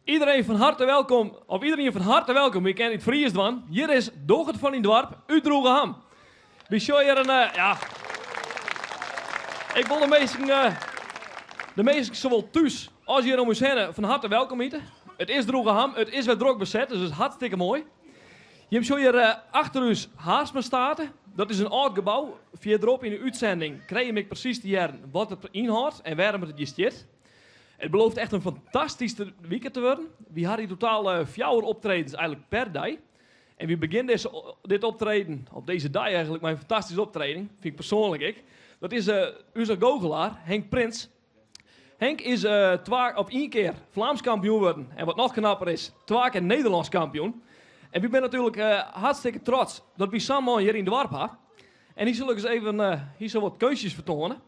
Iedereen van harte welkom, wie kent het Fries van. Hier is Dogert van in Dorp, uit Droegeham. We show hier ik wil de meesten zowel thuis als hier om ons heen van harte welkom heten. Het is Droegeham, het is weer druk bezet, dus het is hartstikke mooi. Je hebt zo hier achter ons Haarsma staat. Dat is een oud gebouw. Verderop in de uitzending krijg je precies te jaren wat het inhoudt en waarom het gesteerd. Het belooft echt een fantastische weekend te worden. We hadden in totaal 4 optredens eigenlijk per dag. En we beginnen dit optreden, op deze dag eigenlijk, mijn fantastische optreden. Vind ik persoonlijk ik. Dat is onze goochelaar, Henk Prins. Henk is 1 keer Vlaams kampioen geworden. En wat nog knapper is, 2 keer Nederlands kampioen. En we zijn natuurlijk hartstikke trots dat we samen hier in de Dorp hebben. En hier zullen we eens even hier zo wat keuzes vertonen.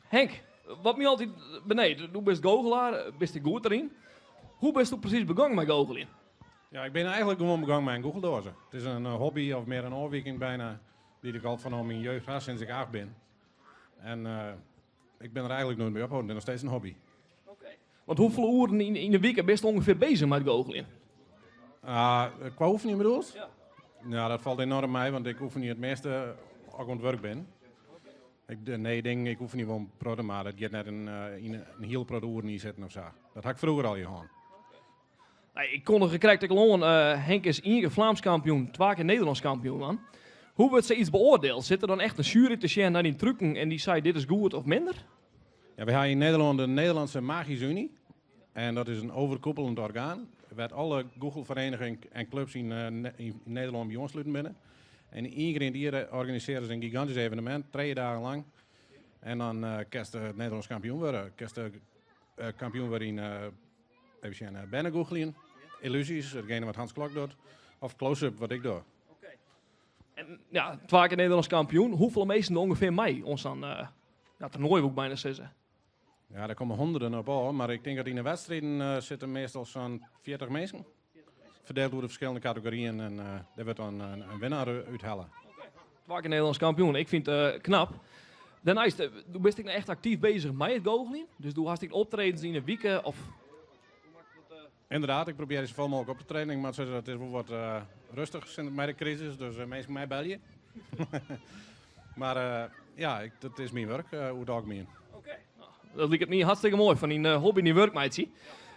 Henk, wat mij altijd beneden, du bent goochelaar, bent je goed erin. Hoe bent je precies begonnen met goochelen? Ja, ik ben eigenlijk gewoon begonnen met een goocheldozen. Het is een hobby of meer een afwijking bijna, die ik al van mijn jeugd had sinds ik 8 ben. En ik ben er eigenlijk nooit mee opgehouden, het is nog steeds een hobby. Okay. Want hoeveel uren in de week ben je ongeveer bezig met goochelen? Qua oefening bedoeld? Ja. Ja, dat valt enorm mee, want ik oefen niet het meeste als ik aan het werk ben. Ik oefen niet gewoon proden, maar dat gaat net een heel product niet zetten of zo. Dat had ik vroeger al gedaan. Nee, ik kon er gekregen gewoon, Henk is 1 keer Vlaams kampioen, 2 keer Nederlands kampioen, man. Hoe wordt ze iets beoordeeld? Zit er dan echt een jury te zien naar die trucken en die zei dit is goed of minder? Ja, we hebben in Nederland de Nederlandse Magische Unie. En dat is een overkoepelend orgaan. Waar alle goochelverenigingen en clubs in Nederland bij ons sluiten binnen. En iedereen die organiseren ze een gigantisch evenement, 3 dagen lang. En dan kerst de Nederlands kampioen worden. Kerst de kampioen worden in bennengoochelen, illusies, hetgene wat Hans Klok doet. Of close-up, wat ik doe. Okay. En ja, 2 keer Nederlands kampioen. Hoeveel meesten er ongeveer mee ons dan toernooi ook bijna zeggen? Ja, daar komen honderden op al, maar ik denk dat in de wedstrijden zitten meestal zo'n 40 mensen. Verdeeld door de verschillende categorieën en daar wordt dan een winnaar uithalen. Okay. 2 keer Nederlands kampioen, ik vind het knap. Daarnaast, toen ben ik nou echt actief bezig met het goochelen. Dus toen had ik optredens in de weken of... Inderdaad, ik probeer zoveel mogelijk op te trainen, maar het is wel wat rustig sinds de crisis, dus mensen mij bellen. Maar dat is mijn werk, hoe doe ik me in. Oké. Nou, dat lijkt me hartstikke mooi van die hobby in die werkmeidje.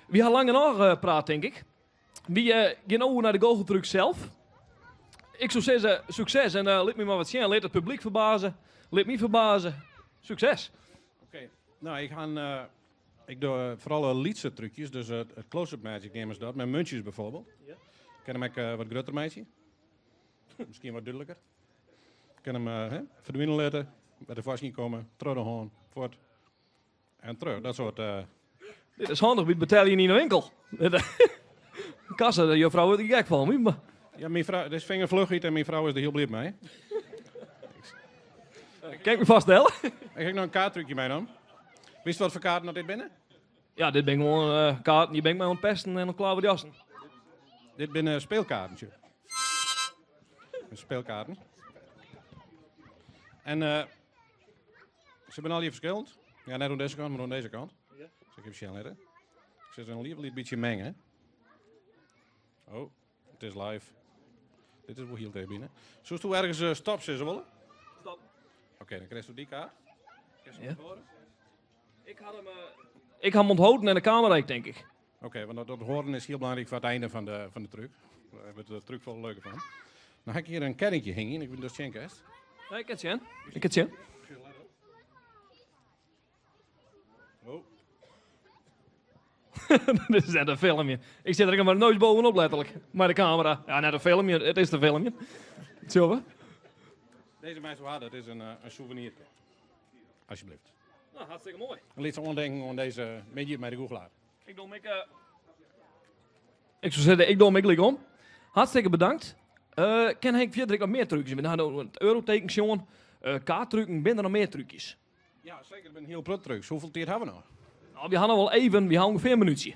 We gaan lang en nog praten, denk ik. We gaan over naar de goocheltruc zelf. Ik zou zeggen, succes en laat me maar wat zien. Laat het publiek verbazen, laat me verbazen. Succes. Oké. Nou, ik doe vooral liedse trucjes, dus het close-up magic nemen ze dat, met muntjes bijvoorbeeld. Ja. Ik ken hem ook wat groter meisje. Misschien wat duidelijker. Ik kan hem verdwijnen laten, bij de vast niet komen, terug de haan, voort en terug. Dat soort... Dit is handig, wie betaal je niet in de winkel? Kassa, je vrouw wordt er gek van. Maar... Ja, mijn vrouw, dit is vingervlugheid en mijn vrouw is er heel blij mee. Kijk me vaststellen. Ik heb nog een kaarttrucje mee dan. Wist je wat voor kaarten dat dit binnen? Ja, dit ben ik gewoon kaarten. Je bent mij aan het pesten en dan klaar voor de jassen. Dit binnen speelkaartje. Speelkaarten. En ze zijn al hier verschillend. Ja, net aan deze kant, maar aan deze kant. Ja. Dus ik heb snel letten. Ik zit er een liever een beetje mengen. Oh, het is live. Dit is wel heel tegen binnen. Zoals toen ergens stop ze willen? Stop. Oké, dan krijg je die kaart. Ja. Ik had hem onthouden in de camera, denk ik. Oké, want dat horen is heel belangrijk voor het einde van de truc. Daar hebben we de truc wel leuker van. Dan heb ik hier een kennetje hingen. Ik ben dus Schenkest. Ja, ik het zien. Ik het zien. Oh. Dit is net een filmpje. Ik zit er maar nooit bovenop, letterlijk. Maar de camera. Ja, net een filmpje. Het is een filmpje. Zo, hè? Deze meisje had het is een souvenir. Alsjeblieft. Nou, hartstikke mooi. Een lied ontdenken aan deze medie met de googelaar. Ik zou zeggen, ik doe hem om. Hartstikke bedankt. Ken Henk verder nog meer trucjes? We hadden het eurotekens, jongen. Kaarttrucken, ben er nog meer trucjes? Ja, zeker. Ik ben heel prut trucs. Hoeveel tijd hebben we nog? Nou, we hadden wel even, we hadden ongeveer een minuutje.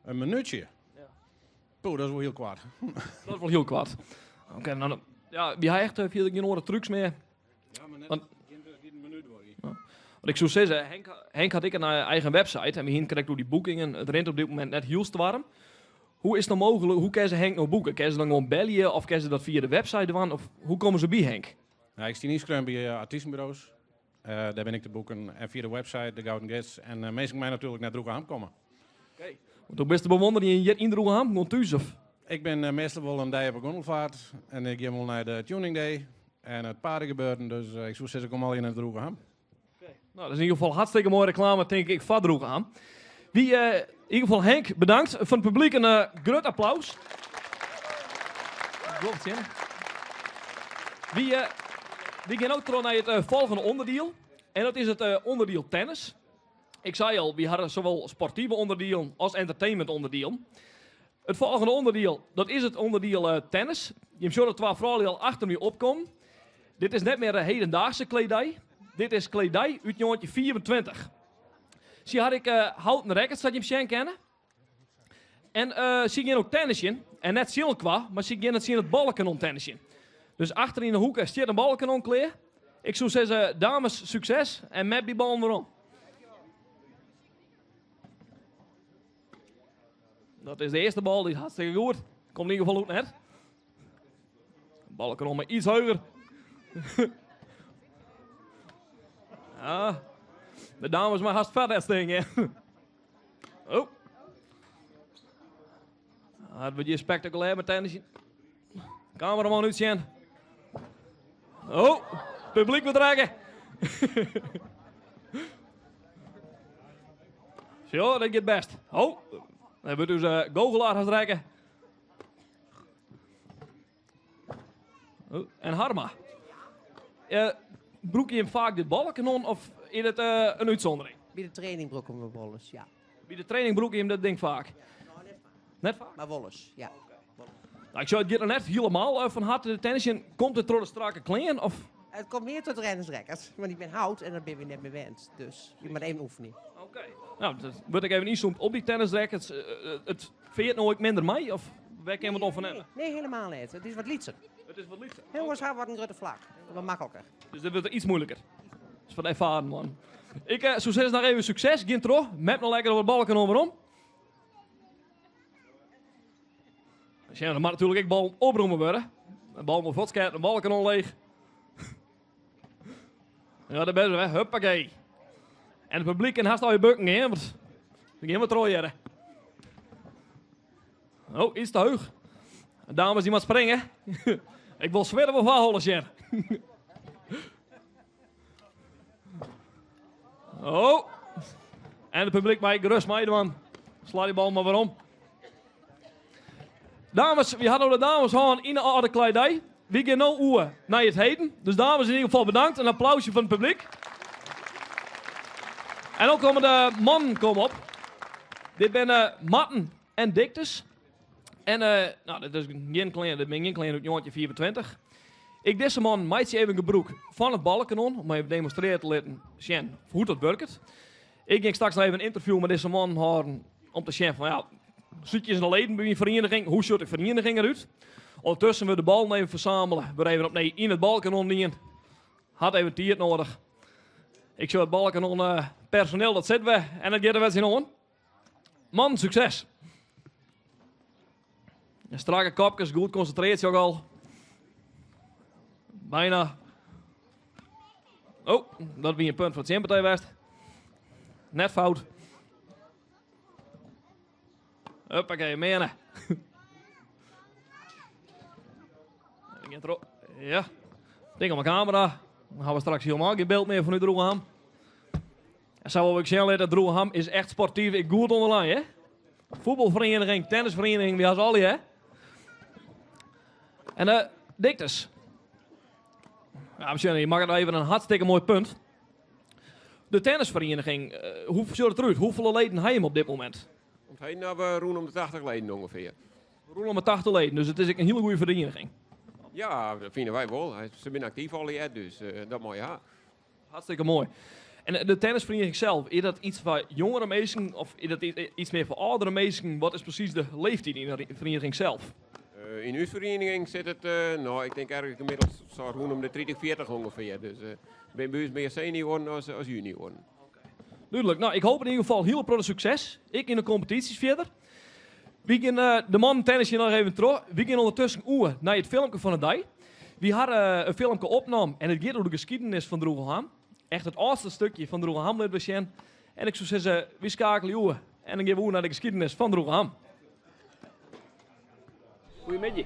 Een minuutje? Ja. Poeh, dat is wel heel kwaad. Dat is wel heel kwaad. Oké, nou, ja, we hebben echt geen andere trucs meer. Ja, maar net Want- geen minuut worden. Ja. Want ik zou zeggen, Henk had ik een eigen website en we krijgen door die boekingen. Het rent op dit moment net heel te warm. Hoe is het nou mogelijk, hoe kan ze Henk nou boeken? Kan ze dan gewoon bellen of kan ze dat via de website doen? Of hoe komen ze bij Henk? Nou, ik zie inschrijven bij artiestenbureaus. Daar ben ik te boeken. En via de website, de Gouden Gids. En meestal mij natuurlijk naar Droegeham komen. Okay. Want ook best te bewonderen je hier in Droegeham, gewoon thuis of? Ik ben meestal wel een dag op een gondelvaart. En ik ga wel naar de Tuning Day en het paardengebeuren. Dus ik zou zeggen, ik kom al in het Droegeham. Okay. Nou, dat is in ieder geval hartstikke mooie reclame, denk ik, van Droegeham. Wie, in ieder geval Henk, bedankt. Van het publiek een groot applaus. Klopt, ja. We gaan ook terug naar het volgende onderdeel. En dat is het onderdeel tennis. Ik zei al, we hadden zowel sportieve onderdeel als entertainment onderdeel. Het volgende onderdeel, dat is het onderdeel tennis. Je ziet dat twee vrouwen al achter me opkomen. Dit is net meer hedendaagse kledij. Dit is kledij uit 1924. Zie had ik houten rackets dat je hem kennen. En zie je ook tennisje. En net silkwa, maar zie je het balkanon tennisje. Dus achter in de hoek staat een balkanon klaar. Ik zou zeggen, dames, succes. En met die bal erom. Dat is de eerste bal, die is hartstikke goed. Komt in ieder geval ook net. Balkanon maar iets hoger. Ja, de dames maar haast vet dat ding, hè. Oh. Dat wordt je spectaculair met tennisje. Cameraman uitzien. Oh, publiek betrekken. Zo, dat gaat best. Oh, dan hebben we dus goochelaar gaan trekken. Oh, en Harma. Broek je hem vaak dit balkanon of is het een uitzondering? Bij de training broeken we wolles, ja. Bij de training broek je hem dat ding vaak? Net vaak? Maar wolles, ja. Nou, ik zou het hier net helemaal van harte de tennisje. Komt het door de strakke kleren of? Het komt meer tot rennersrekkers, want ik ben hout en daar ben ik net mee gewend. Dus je moet één oefening. Oké. Nou, dat word ik even inzoomt op die tennisrackets. Het veert nooit minder mee of waar kan je het over hebben? Nee, helemaal niet. Het is wat lietser. Het is wat liefst. Heel wat wordt een grote vlak. Wat makkelijker. Dus dat wordt iets moeilijker. Dat is van ervaren, man. Ik zou zeggen, nog even succes. Gin terug. Met nog lekker over het balken overom. Ja, dan mag natuurlijk ik bal oproemen worden. De bal moet vodskaart, de balkanon leeg. Ja, dat ben je, hè. Huppakee. En het publiek kan haast al je bukken, hè. Want dan gaan we trooien. Oh, iets te hoog. Dames, die maar springen. Ik wil zweren of afholen, Sjer. Oh. En het publiek mij gerust meiden, man. Sla die bal maar weer om. Dames, we hadden de dames gewoon in de oude kledij. We gaan nu oer naar het heden. Dus dames, in ieder geval bedankt. Een applausje van het publiek. En ook komen de mannen op. Dit zijn Matten en Dictus. En nou, dat is geen klein, dat ben geen klein uit jongetje 24. Ik deze man maakt even gebroek van het balkanon. Om even demonstreren te laten zien hoe dat werkt. Ik ging straks nog even een interview met deze man houden. Om te zien van ja, zit je in de leden bij een vereniging? Hoe ziet de vereniging eruit? Ondertussen we de bal even verzamelen. We even opnieuw in het balkanon dienen. Had even tijd nodig. Ik zou het balkanon personeel, dat zitten we. En dat gaat er wel zien aan. Man, succes. Strakke kopjes, goed concentreert zich ook al. Bijna. Oh, dat was een punt voor het Zimpentij West. Net fout. Huppakee, menen. Ja. Ding op mijn camera. Dan gaan we straks helemaal geen beeld meer van u Droegeham. En zo wil ik zeggen dat Droegeham is echt sportief. Ik goed onderlijn, hè. Voetbalvereniging, tennisvereniging, die hebben ze al, hè. En Dictus. Ja, je mag het even een hartstikke mooi punt. De tennisvereniging, hoe ziet het eruit? Hoeveel leden heb je hem op dit moment? Omheen hebben we om de 80 leden ongeveer. Rondom 80 leden, dus het is een hele goede vereniging. Ja, dat vinden wij wel. Ze zijn actief al hier, dus dat moet je ja. Hartstikke mooi. En de tennisvereniging zelf, is dat iets voor jongere mensen of is dat iets meer voor oudere mensen? Wat is precies de leeftijd in de vereniging zelf? In uw vereniging zit het, nou, ik denk eigenlijk inmiddels zo rond om de 30, 40 ongeveer. Dus ik ben bij ons meer senioren als junioren. Duidelijk. Nou, ik hoop in ieder geval heel veel succes. Ik in de competities verder. We gaan de man tennis hier nog even terug. We gaan ondertussen naar het filmpje van de dag. We hadden een filmpje opgenomen en het gaat over de geschiedenis van Droegelham. Echt het oudste stukje van Droegelham laten we zien. En ik zou zeggen, we schakelen over en dan gaan we naar de geschiedenis van Droegelham. Goedemiddag.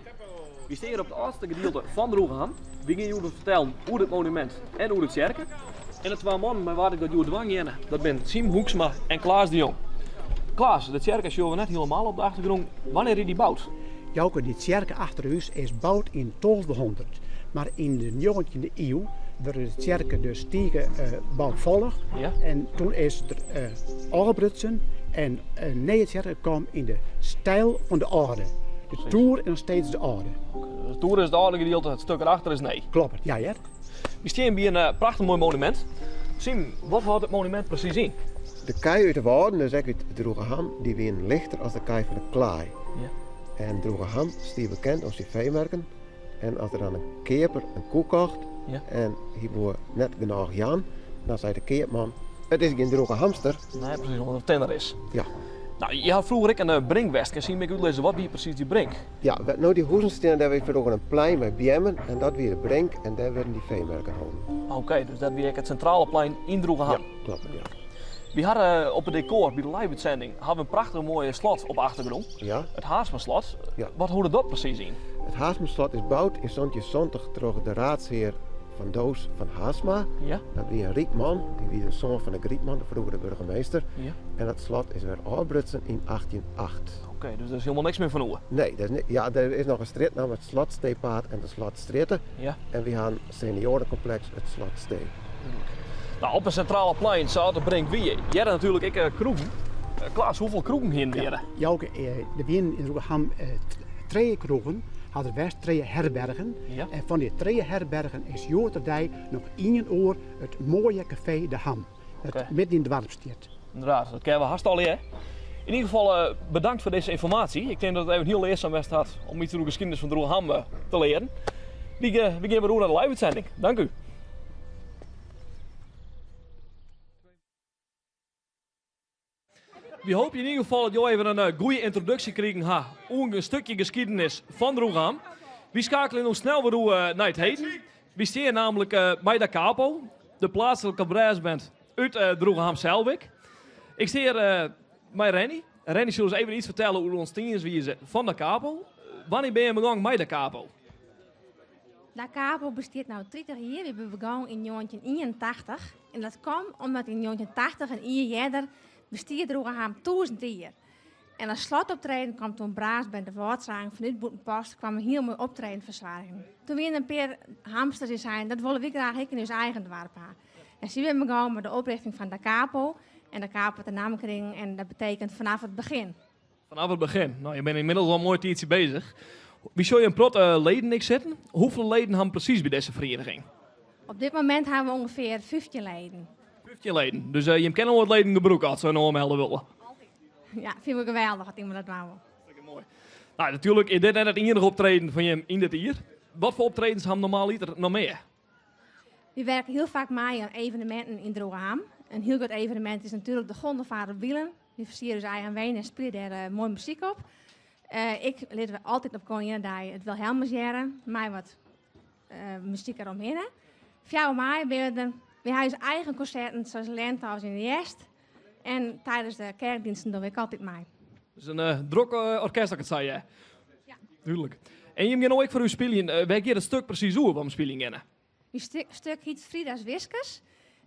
We staan hier op het oudste gedeelte van Droegelham. We gaan jullie vertellen hoe het monument en hoe het kerken. En de twee mannen met waar ik dat jullie dwang in, dat zijn Siem Hoeksma en Klaas de Jong. Klaas, de kerk is net helemaal op de achtergrond. Wanneer is die gebouwd? Jouke, die kerk achter u is gebouwd in 1200. Maar in de 19e eeuw werden de kerken dus tegen bouwvallig. Ja. En toen is er afgebrutsen en een nieuwe kerk kwam in de stijl van de oude. De toer en nog steeds de oude. De toer is het oude gedeelte, het stuk erachter is nee. Klopt, ja, ja. We staan bij een prachtig mooi monument. Siem, wat houdt het monument precies in? De kei uit de Wouden, dus uit Droegelham, die weer lichter als de kei van de Klaai. Ja. En Droegelham is die bekend als die veemerken. En als er dan een keper een koe kocht Ja. en hij boer net genoeg Jan, dan zei de keerman, het is geen droge hamster. Nee, precies, omdat het tenner is. Ja. Nou, je had vroeger een brinkwest. Kan je me uitlezen wat wie precies die brink? Ja, nou die hoezen staan, daar werd vroeger een plein met bjemmen en dat weer de brink en daar werden die veemerken gehouden. Oké, dus dat weer het centrale plein in Droegelham. Ja, klopt, ja. We hadden op het decor bij de live-uitzending hadden we een prachtig mooie slot op de achtergrond. Ja. Het Haarsma-slot. Ja. Wat hoorde dat precies in? Het Haasmaslot is gebouwd in 1770 door de raadsheer van Doos van Haasma. Ja. Dat was een riek man, die was de zoon van een Grietman, de vroegere burgemeester. Ja. En dat slot is weer afgebrutsen in 1808. Oké, dus er is helemaal niks meer van hoe. Nee, dat is niet, ja, er is nog een straat namelijk het Slotsteepaad en de Slotstritten. Ja. En we gaan seniorencomplex het Slotstee. Nou, op een centrale plein zou de brink wie je. Jij had natuurlijk kroegen. Klaas, hoeveel kroegen hier weer? Jouke, de wien in Droegelham twee kroegen, hadden west twee herbergen. Ja. En van die twee herbergen is Jooterdij nog 1 uur het mooie café De Ham. Dat Oké. midden in de dorp staat. Inderdaad, dat kennen we hartstikke hè. In ieder geval bedankt voor deze informatie. Ik denk dat het even heel leerzaam was had om iets over de geschiedenis van Droegelham te leren. We gaan weer door naar de live-uitzending. Dank u. We hopen in ieder geval dat je even een goede introductie krijgen over een stukje geschiedenis van Droegelham. We schakelen nog snel weer naar het heden. We staan namelijk bij de Capo, de plaatselijke braasband uit Droegelham-Zelwijk. Ik sta hier met Renny. Renny, zullen eens even iets vertellen over ons teams van de Capo. Wanneer ben je begonnen met de Capo? De Capo bestaat nu 30 jaar. We hebben begonnen in 1981. En dat kwam omdat in 1980 en 1 jaar eerder bestaat Droegelham 1000 jaar. En als slotoptreden kwam toen Braas bij de woordzang van dit boetenpost kwam een heel mooi optreden verzwaringen. Toen we een paar hamsters in zijn, dat willen we graag in ons eigen dorp hebben. En zo hebben we begonnen met de oprichting van de Capo. En de Capo de naamkring en dat betekent vanaf het begin. Vanaf het begin. Nou, je bent inmiddels al een mooi tijdje bezig. Wie zou je een prot leden ik zitten? Hoeveel leden hebben precies bij deze vereniging? Op dit moment hebben we ongeveer 15 leden. 15 leden. Dus je kent al wat leden in de broek als ze nog melden willen. Ja, vinden we geweldig dat iemand dat wou. Mooi. Nou, natuurlijk is dit net het enige optreden van je in dit hier. Wat voor optredens hebben normaal nog meer? We werken heel vaak mee aan evenementen in Droegelham. Een heel goed evenement is natuurlijk de Gondelvaart op wielen. Die versieren dus eigen ween en spelen daar mooie muziek op. Ik leer altijd op Koninginnedag het Wilhelmusjaren, maar wat muziek eromheen. 4 mei hebben we hebben eigen concerten zoals Lente als in de Jest. En tijdens de kerkdiensten doen we altijd mee. Dus een druk orkest, dat ik het zei, hè? Ja. Tuurlijk. En je moet ook voor u spelen. Wij gaan het stuk precies hoe we spelen gaan. Het stuk heet Frida's Whiskers.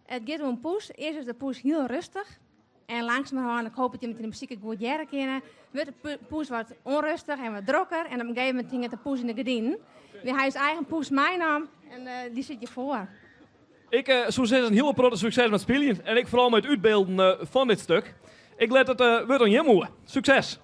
Het gaat om een poes. Eerst is de poes heel rustig. En langzamerhand, ik hoop dat je met de muziek goed jaren kennen, wordt de poes wat onrustig en wat drokker. En op een gegeven moment ging de poes in de gardien. We hebben zijn eigen poes meenam en die zit je voor. Ik zou zeggen een heel groot succes met spelen. En ik vooral met het uitbeelden van dit stuk. Ik let het wordt aan je moe. Succes!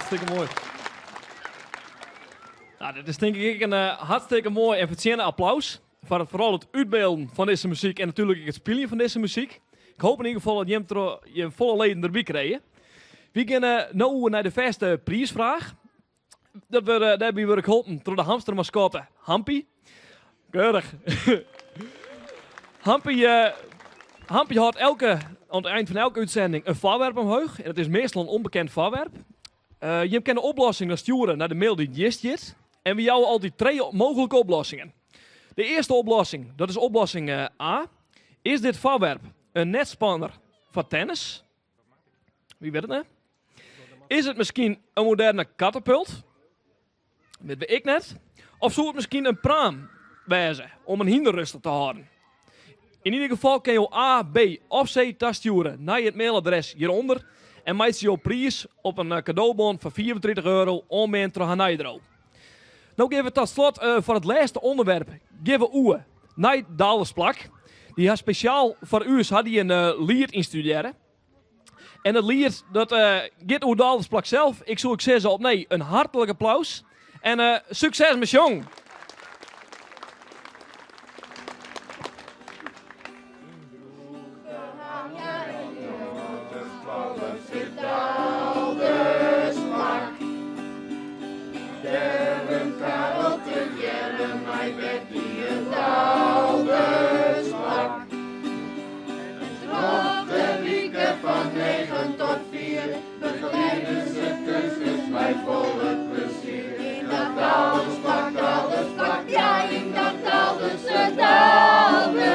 Hartstikke mooi. Nou, dit is denk ik een hartstikke mooi en verdiende applaus. Voor vooral het uitbeelden van deze muziek en natuurlijk het spelen van deze muziek. Ik hoop in ieder geval dat je volle leden erbij krijgt. We gaan nu naar de eerste prijsvraag. Daarbij word ik geholpen door de hamstermascotte Hampie. Keurig. Hampie houdt aan het eind van elke uitzending een voorwerp omhoog. En het is meestal een onbekend voorwerp. Je kan de oplossing dan sturen naar de mail die je zit. En we jou altijd 3 mogelijke oplossingen. De eerste oplossing, dat is oplossing A. Is dit voorwerp een netspanner voor tennis? Wie weet het, hè? Is het misschien een moderne katapult? Dat weet ik net. Of zou het misschien een praam wezen om een hinder rustig te houden? In ieder geval kan je A, B of C tas sturen naar het mailadres hieronder. En maakt je prijs op een cadeaubon van €34 onmeen terug aan Nijdro. Nou geven we tot slot voor het laatste onderwerp geven we naar Dalensplak. Die had speciaal voor u een lied instuderen. En het lied dat gaat over Dalensplak zelf. Ik zou zeggen op nee een hartelijk applaus. En succes met jong. Van 9 tot 4 begeleiden ze kussens bij volle plezier. In dat Dalensplak, ja, in dat Dalensplak.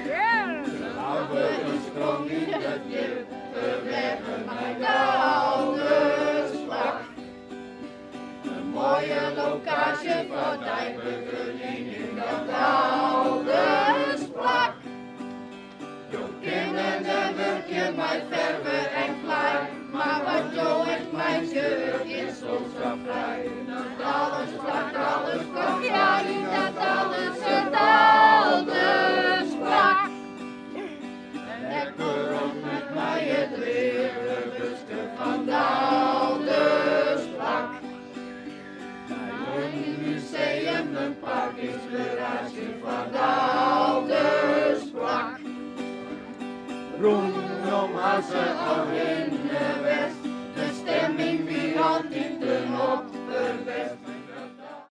De oude sprong in het dip, we werden bij Dalensplak. Een mooie locatie voor dijkbedoeling in dat Dalensplak. Kinderen werken mij verven en klein, maar wat doe ik mijn jurk is soms zo vrij. Dat alles komt, ja, in dat alles het Dalensplak. En lekker op met mij het leerlijkste van Dalensplak. Bij een museum, een parkingsgarage van Dalensplak. Rondom als ze al in de west.